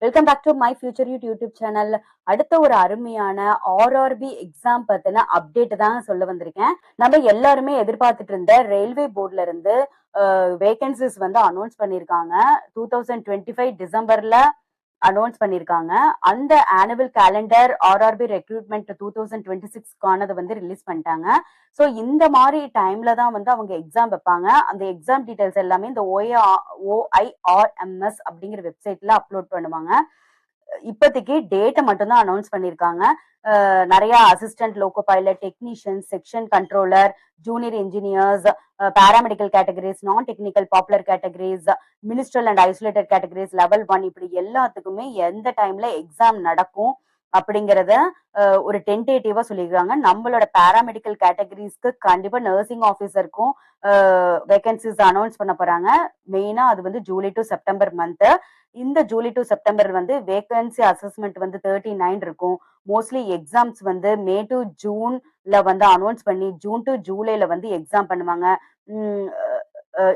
Welcome back to my future YouTube channel. அடுத்த ஒரு அருமையான ஆர்ஆர்பி எக்ஸாம் பத்தின அப்டேட் தான் சொல்ல வந்திருக்கேன். நம்ம எல்லாருமே எதிர்பார்த்துட்டு இருந்த ரயில்வே போர்ட்ல இருந்து வேகன்சிஸ் வந்து அனௌன்ஸ் பண்ணியிருக்காங்க. 2025 டிசம்பர்ல அனௌன்ஸ் பண்ணியிருக்காங்க. அந்த ஆனுவல் கேலண்டர் ஆர்ஆர்பி ரெக்ரூட்மெண்ட் 2026க்கானதை வந்து ரிலீஸ் பண்ணிட்டாங்க. ஸோ இந்த மாதிரி டைம்ல தான் வந்து அவங்க எக்ஸாம் வைப்பாங்க. அந்த எக்ஸாம் டீடைல்ஸ் எல்லாமே இந்த OIRMS அப்படிங்கிற வெப்சைட்ல அப்லோட் பண்ணுவாங்க. இப்போதைக்கு டேட்டை மட்டும்தான் அனௌன்ஸ் பண்ணியிருக்காங்க. நிறைய assistant loco pilot, technician, section controller, junior engineers, paramedical categories, non technical popular categories, ministerial and isolated categories, level 1 இப்படி எல்லாத்துக்குமே எந்த டைம்ல எக்ஸாம் நடக்கும் அப்படிங்கிறத ஒரு டென்டேட்டிவா சொல்லியிருக்காங்க. நம்மளோட பாராமெடிக்கல் கேட்டகரிஸ்க்கு கண்டிப்பா நர்சிங் ஆஃபீஸருக்கும் வேகன்சிஸ் அனௌன்ஸ் பண்ண போறாங்க. மெயினா அது வந்து ஜூலை டு செப்டம்பர் மந்த். இந்த ஜூலை டு செப்டம்பர் வந்து வேகன்சி அசஸ்மெண்ட் வந்து 39 இருக்கும். மோஸ்ட்லி எக்ஸாம்ஸ் வந்து மே டு ஜூன்ல வந்து அனௌன்ஸ் பண்ணி ஜூன் டு ஜூலைல வந்து எக்ஸாம் பண்ணுவாங்க.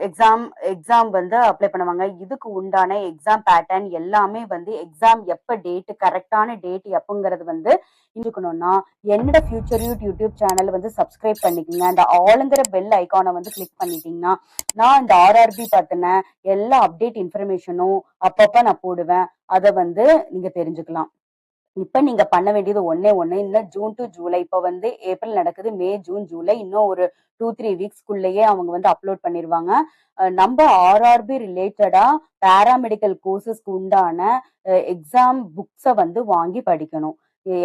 எக்ஸாம் வந்து அப்ளை பண்ணுவாங்க. இதுக்கு உண்டான எக்ஸாம் பேட்டர்ன் எல்லாமே வந்து எக்ஸாம் எப்ப டேட், கரெக்டான டேட் எப்பங்கிறது வந்து இருக்கணும்னா என்னோட ஃபியூச்சர் யூடியூப் சேனல் வந்து சப்ஸ்கிரைப் பண்ணிக்கோங்க. அந்த ஆளுங்கிற பெல் ஐக்கானை வந்து கிளிக் பண்ணிட்டீங்கன்னா நான் இந்த ஆர்ஆர்பி பத்தின எல்லா அப்டேட் இன்ஃபர்மேஷனும் அப்பப்ப நான் போடுவேன். அதை வந்து நீங்க தெரிஞ்சுக்கலாம். இப்ப நீங்க பண்ண வேண்டியது ஒன்னே ஒண்ணு, இந்த ஜூன் டு ஜூலை, இப்ப வந்து ஏப்ரல் நடக்குது, மே, ஜூன், ஜூலை, இன்னும் ஒரு 2-3 வீக்ஸ்க்குள்ளேயே அவங்க வந்து அப்லோட் பண்ணிருவாங்க. நம்ம ஆர்ஆர்பி ரிலேட்டடா பாராமெடிக்கல் கோர்சஸ்க்கு உண்டான எக்ஸாம் புக்ஸை வந்து வாங்கி படிக்கணும்.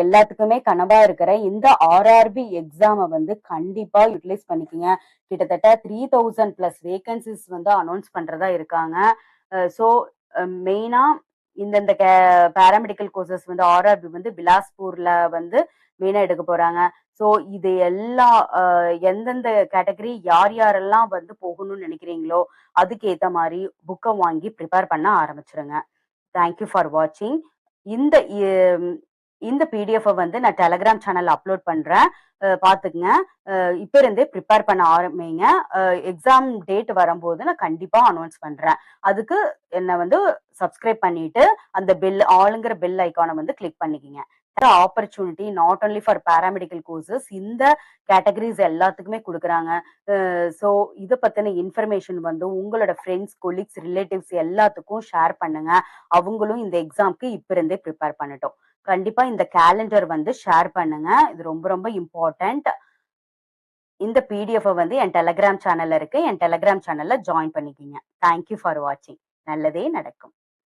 எல்லாத்துக்குமே கனவா இருக்கிற இந்த ஆர்ஆர்பி எக்ஸாமை வந்து கண்டிப்பா யூட்டிலைஸ் பண்ணிக்கோங்க. கிட்டத்தட்ட 3000+ வேகன்சிஸ் வந்து அனௌன்ஸ் பண்றதா இருக்காங்க. ஸோ மெயினா இந்தந்த பாராமெடிக்கல் கோர்சஸ் வந்து ஆர்ஆர்பி வந்து பிலாஸ்பூர்ல வந்து மெயினா எடுக்க போறாங்க. ஸோ இது எல்லாம் எந்தெந்த கேட்டகரி யார் யாரெல்லாம் வந்து போகணும்னு நினைக்கிறீங்களோ அதுக்கு ஏத்த மாதிரி புக்கை வாங்கி ப்ரிப்பேர் பண்ண ஆரம்பிச்சிருங்க. தேங்க்யூ ஃபார் வாட்சிங். இந்த இந்த பிடிஎஃப் வந்து நான் டெலகிராம் சேனல்ல அப்லோட் பண்றேன். பாத்துக்குங்க. இப்ப இருந்தே ப்ரிப்பேர் பண்ண ஆரம்பிங்க. எக்ஸாம் டேட் வரும்போது நான் கண்டிப்பா அனௌன்ஸ் பண்றேன். அதுக்கு என்ன வந்து சப்ஸ்கிரைப் பண்ணிட்டு அந்த பெல் ஆளுங்கிற பெல் ஐக்கானை வந்து கிளிக் பண்ணிக்கோங்க. Opportunity not only for paramedical courses, இந்த கேட்டகரிஸ் எல்லாத்துக்குமே கொடுக்குறாங்க. ஸோ இதை பத்தின இன்ஃபர்மேஷன் வந்து உங்களோட ஃப்ரெண்ட்ஸ், கொலீக்ஸ், ரிலேட்டிவ்ஸ் எல்லாத்துக்கும் ஷேர் பண்ணுங்க. அவங்களும் இந்த எக்ஸாம்க்கு இப்ப இருந்தே ப்ரிப்பேர் பண்ணட்டும். கண்டிப்பா இந்த கேலண்டர் வந்து ஷேர் பண்ணுங்க. இது ரொம்ப ரொம்ப இம்பார்ட்டன்ட். இந்த பிடிஎஃப் வந்து என் டெலகிராம் சேனல்ல இருக்கு. என் டெலகிராம் சேனல்ல ஜாயின் பண்ணிக்கிங்க. தேங்க்யூ ஃபார் வாட்சிங். நல்லதே நடக்கும்.